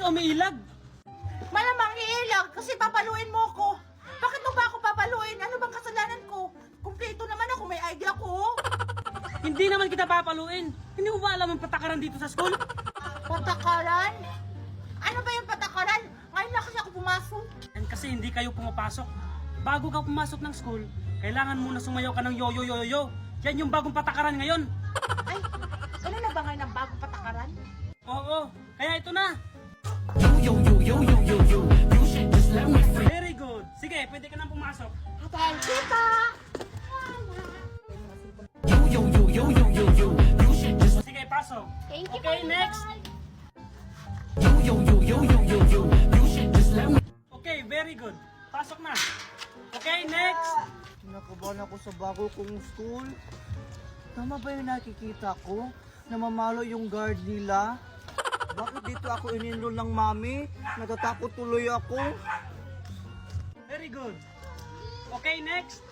ka umiilag? Malamang iilag kasi papaluin mo ko. Bakit mo ba ako papaluin? Ano bang kasalanan ko? Kumpleto naman ako, may idea ko. Hindi naman kita papaluin. Hindi mo ba alam ang patakaran dito sa school? Patakaran? Ano ba yung patakaran? Ngayon na kasi ako pumasok. And kasi hindi kayo pumapasok. Bago ka pumasok ng school, kailangan muna sumayaw ka ng yo-yo-yo-yo. Yan yung bagong patakaran ngayon. Ay, ano na ba ngayon ang bagong patakaran? Oo, kaya ito na. Yo, you should just let me free. Very good. Sige, pwede ka nang pumasok. Thank you pa! Yo, you should just. Sige, pasok. Thank you, Okay, next. Yo, you should just let me. Okay, very good. Pasok na. Okay, next. Kinakabahan ako sa bago kong school. Tama ba yung nakikita ko? Namamalo yung guard nila? Bakit dito ako in-enroll ng mami? Natatakot tuloy ako. Very good. Okay, next.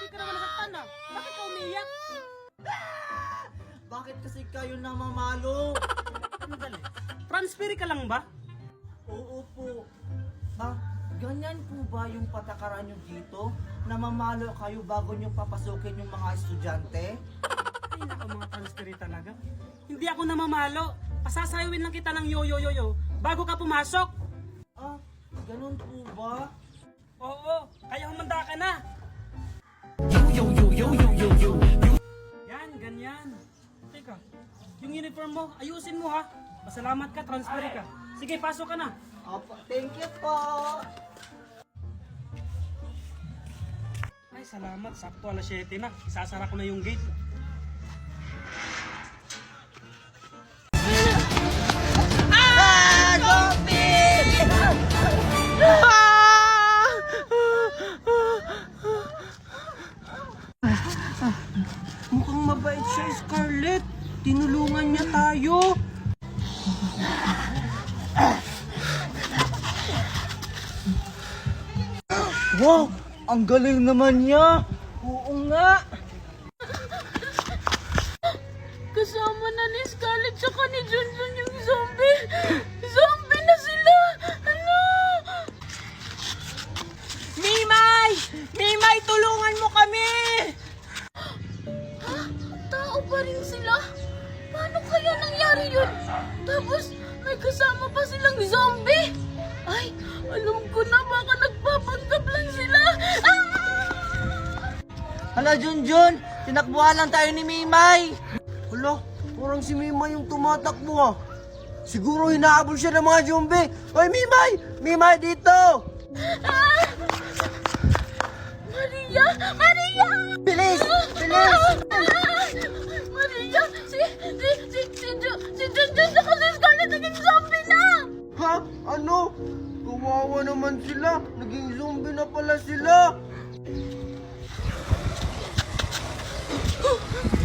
Hindi ka naman nasaktan ah. Bakit ka umiiyak? Bakit kasi kayo namamalo? Sandali. Transfer ka lang ba? Oo po. Ganyan po ba yung patakaran nyo dito? Namamalo kayo bago nyo papasukin yung mga estudyante? Ay nako, mga transfer talaga. Hindi ako namamalo. Pasasayawin lang kita ng yo-yo-yo-yo bago ka pumasok. Ganun po ba? Oo, kaya humanda ka na. Yo. Yan, ganyan. Teka, yung uniform mo, ayusin mo ha. Pasalamat ka, transfer ka. Sige, pasok ka na. Opo, thank you po. Ay, salamat. Sakto alas 7 na. Isasara ko na yung gate. Mukhang mabait siya, Scarlett. Tinulungan niya tayo. Wow! Ang galing naman niya! Oo nga! Kasama na ni Scarlett tsaka ni Junjun yung zombie. Zombie na sila! Ano? Mimay! Mimay, tulungan mo kami! Ha? Tao pa rin sila? Paano kaya nangyari yun? Tapos may kasama pa silang zombie? Ay, alam ko na, baka nagpapanggap lang sila. Ah! Hala, Junjun! Tinakbuhan lang tayo ni Mimay! Hala, parang si Mimay yung tumatakbo ah. Siguro hinahabol siya ng mga zombie. Hoy, Mimay! Mimay, dito! Ah! Maria! Maria! Bilis! Bilis! Maria! Si Junjun saka si Scarlett naging zombie na! Ha? Ano? Kawawa naman sila. Naging zombie na pala sila.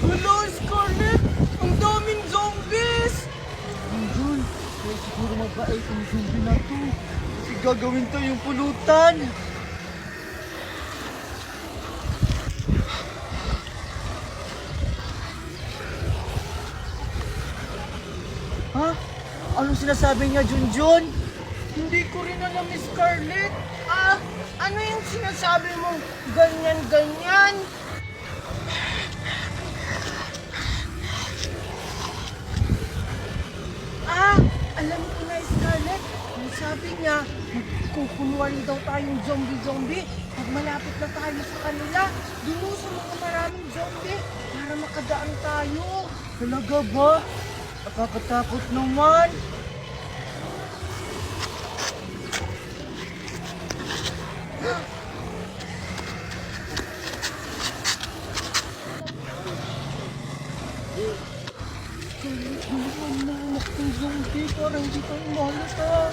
Hello, Scarlett! Ang daming zombies! Junjun, kaya siguro mabait ang zombie na to. Kasi gagawin to yung pulutan. Ha? Anong sinasabi niya, Junjun? Hindi ko rin alam, Miss Scarlett. Ano yung sinasabi mo? Ganyan-ganyan? Alam ko na, Scarlett. Ang sabi niya, magkukunwari daw tayong zombie-zombie. Pag malapit na tayo sa kanila, dinuso mga maraming zombie para makadaan tayo. Talaga ba? Nakakatakot naman. Nanak ng zombie, parang hindi tayo mahalata.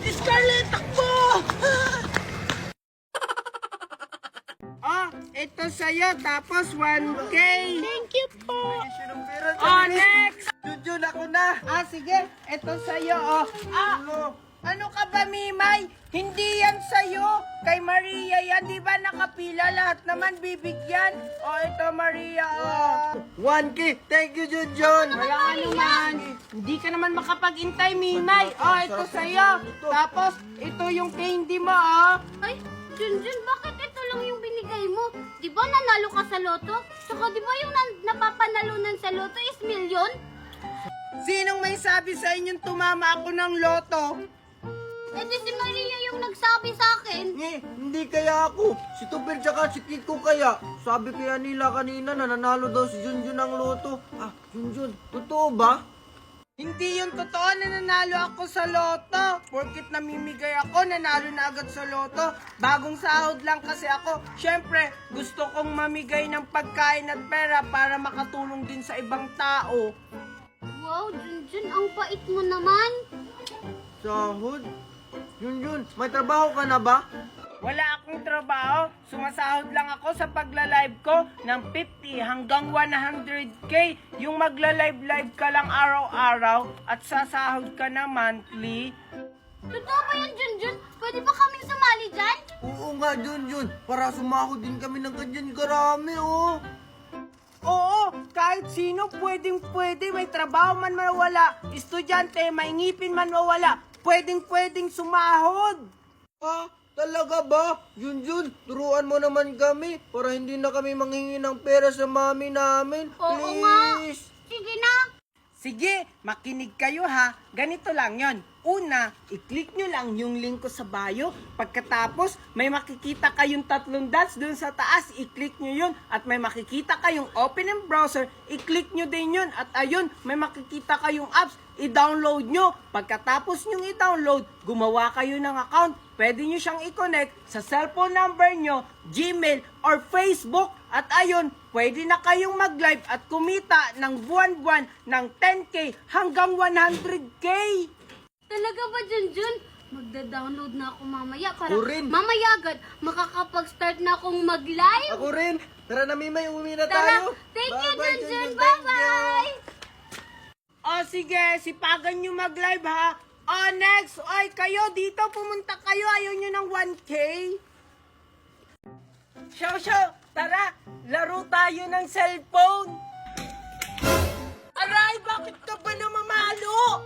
Scarlett, takbo! ito sa'yo, tapos 1K. Thank you po. Oh, next! Junjun, ako na. Sige, ito sa'yo, oh. Ano ka ba, Mimay? Hindi yan sa'yo. Kay Maria yan, di ba nakapila? Lahat naman bibigyan. Ito, Maria, 1K. Thank you, Junjun. Wala naman. Hindi ka naman makapag-intay, Mimay. Ito sa'yo. Tapos, ito yung candy mo, Ay, Junjun, bakit ito lang yung binigay mo? Di ba nanalo ka sa loto? Saka di ba yung napapanalunan sa loto is milyon? Sinong may sabi sa inyong tumama ako ng loto? Eh di si Maria yung nagsabi sa akin. Hindi kaya ako. Si Tupir tsaka si Kiko kaya. Sabi kaya nila kanina na nanalo daw si Junjun ng loto. Junjun, totoo ba? Hindi yung totoo na nanalo ako sa loto. Porkit namimigay ako, nanalo na agad sa loto. Bagong sahod lang kasi ako. Siyempre, gusto kong mamigay ng pagkain at pera para makatulong din sa ibang tao. Wow, Junjun, ang bait mo naman. Sahod? Junjun, may trabaho ka na ba? Wala akong trabaho. Sumasahod lang ako sa pagla-live ko ng 50 hanggang 100K. Yung magla-live ka lang araw-araw at sasahod ka na monthly. Totoo ba yan, Junjun? Pwede ba kaming sumali dyan? Oo nga, Junjun. Para sumahod din kami ng ganyan karami, oh. Oo, kahit sino pwedeng-pwede. May trabaho man mawala. Estudyante, may ngipin man mawala. Pwedeng-pwedeng sumahod. Talaga ba? Junjun, turuan mo naman kami para hindi na kami manghingi ng pera sa mami namin. Oo nga. Please. Sige na. Sige, makinig kayo ha. Ganito lang yon. Una, i-click nyo lang yung link ko sa bio. Pagkatapos, may makikita kayong 3 dots dun sa taas. I-click nyo yun. At may makikita kayong open in browser. I-click nyo din yun. At ayun, may makikita kayong apps. I-download nyo. Pagkatapos nyo i-download, gumawa kayo ng account. Pwede nyo siyang i-connect sa cellphone number nyo, Gmail, or Facebook. At ayun, pwede na kayong mag-live at kumita ng buwan-buwan ng 10K hanggang 100K. Talaga ba, Junjun? Magda-download na ako mamaya para Ako rin. mamaya agad makakapag-start na akong mag-live. Ako rin. Tara na, Mimay, uwi na Tara, tayo. thank you, Bye-bye, Junjun. Thank you. Bye-bye. Sige, sipagan nyo mag-live ha. Next, kayo dito, pumunta kayo. Ayaw nyo ng 1K. Shaw, tara, laro tayo ng cellphone. Aray, bakit ka ba namamalo?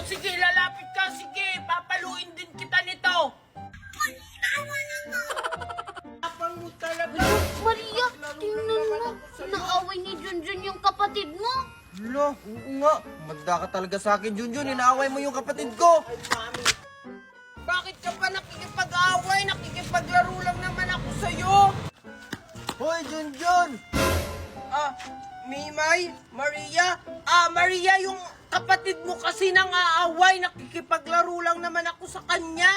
Sige, lalapit ka, sige, papaluin din kita nito. Apang mo talaga. Maria, tingnan mo. Naaway ni Junjun yung kapatid mo. Lo, oo nga. Magda ka talaga sa akin, Junjun. Inaaway mo yung kapatid ko. Bakit ka pa nakikipag-away? Nakikipaglaro lang naman ako sa'yo. Hoy, Junjun! Mimay, Maria. Maria, yung kapatid mo kasi nang aaway. Nakikipaglaro lang naman ako sa kanya.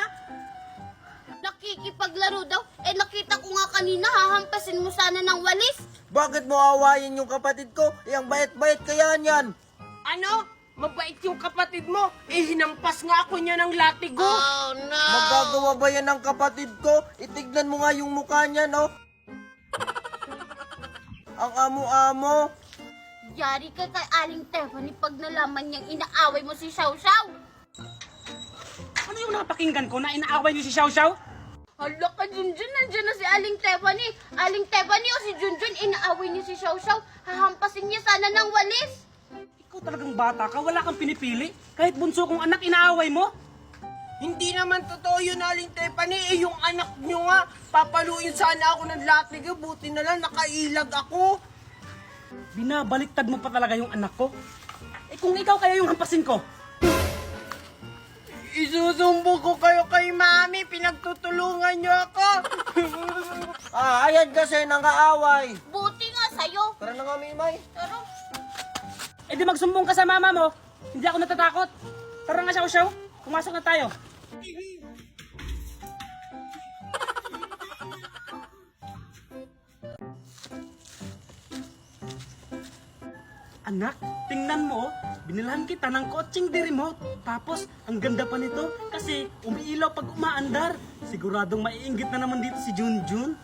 Nakikipaglaro daw. Nakita ko nga kanina hahampasin mo sana ng walis. Bakit mo awayin yung kapatid ko? Ang bait-bait kaya niyan. Ano? Mabait yung kapatid mo? Hinampas nga ako niya ng latigo. Oh, no. Magagawa ba yan ng kapatid ko? Itignan mo nga yung mukha niya, no? Ang amo-amo. Yari ka kay Aling Tiffany pag nalaman niyang inaaway mo si Xiao Xiao. Ano yung napakinggan ko na inaaway niyo si Xiao Xiao? Hala ka, Junjun. Nandiyan na si Aling Tiffany. Aling Tiffany o si Junjun, inaaway niyo si Xiao Xiao. Hahampasin niya sana ng walis. Ikaw talagang bata ka, wala kang pinipili. Kahit bunso kong anak, inaaway mo. Hindi naman totoo yun, Aling Tiffany. Yung anak nyo nga, papaluin sana ako ng latigo. Buti na lang, nakailag ako. Binabaliktad mo pa talaga yung anak ko. Kung ikaw kaya yung hampasin ko. Isusumbo ko kayo kay Mami. Pinagtutulungan nyo ako. Ayan kasi nang-aaway. Buti nga sa'yo. Tara na nga, Mimay. Pero, Di magsumbong ka sa mama mo. Hindi ako natatakot. Tara nga, Xiao Xiao. Pumasok na tayo. Anak, tingnan mo, binilhan kita ng kotseng di remote. Tapos, ang ganda pa nito kasi umiilaw pag umaandar. Siguradong maiinggit na naman dito si Junjun.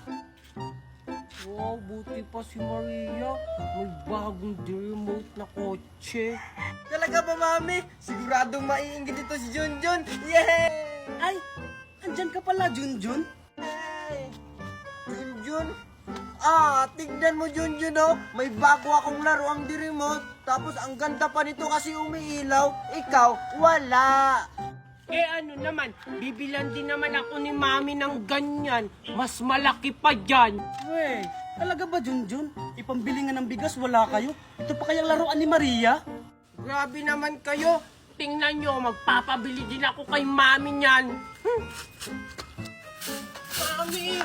Wow, buti pa si Maria. May bagong remote na kotse. Talaga ba, Mami? Siguradong maiinggit dito si Junjun. Yay! Ay, andyan ka pala, Junjun. Junjun? Tignan mo Junjun oh. May bago akong laruang di remote. Tapos ang ganda pa nito kasi umiilaw. Ikaw, wala. Ano naman, bibilan din naman ako ni Mami ng ganyan. Mas malaki pa dyan. Wey, talaga ba, Junjun? Ipambili nga ng bigas, wala kayo? Ito pa kayang laruan ni Maria? Grabe naman kayo. Tingnan nyo, magpapabili din ako kay Mami niyan.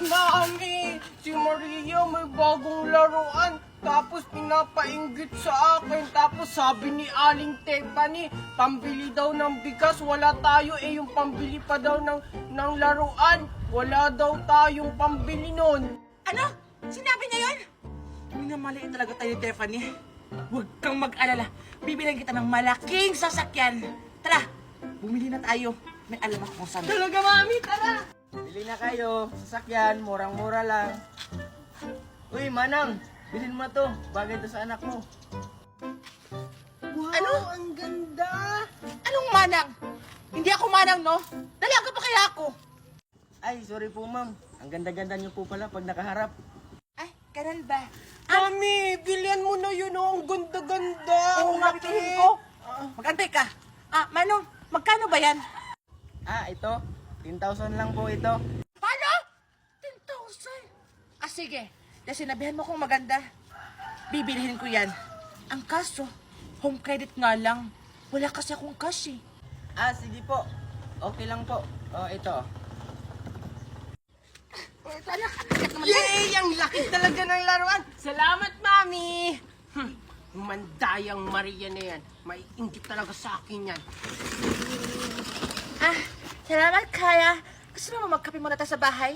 Mami! Si Maria may bagong laruan. Tapos pinapainggit sa akin. Tapos sabi ni Aling Tiffany, pambili daw ng bigas, wala tayo. Yung pambili pa daw ng laruan. Wala daw tayong pambili nun. Ano? Sinabi niya yun? Minamaliit talaga tayo, Tiffany. Huwag kang mag-alala. Bibilang kita ng malaking sasakyan. Tara, bumili na tayo. May alam ako kung saan. Talaga, Mami, tara! Bili na kayo. Sasakyan, murang-mura lang. Uy, Manang. Bilhin mo to. Bagay to sa anak mo. Wow, Ano? ang ganda! Anong manang? Hindi ako manang, no? Dalaga pa kaya ako? Ay, sorry po, ma'am. Ang ganda-ganda niyo po pala pag nakaharap. Ay, ganun ba? Mami, bilian mo na yun, oh. Ang ganda-ganda! Oo nga, pipiliin ko. Mag-antay ka. Manong, magkano ba yan? Ito. 10,000 lang po ito. Paano? 10,000. Sige. Dahil sinabihan mo kong maganda, bibilihin ko yan. Ang kaso, home credit nga lang. Wala kasi akong cash eh. Sige po. Okay lang po. Ito. Ito anak, tiyak naman yan. Yay! Ang laki talaga ng laruan! Salamat, Mami! Mandayang Maria na yan. Maiinggit talaga sa akin yan. Salamat Kaya. Gusto mo magkape muna tayo sa bahay?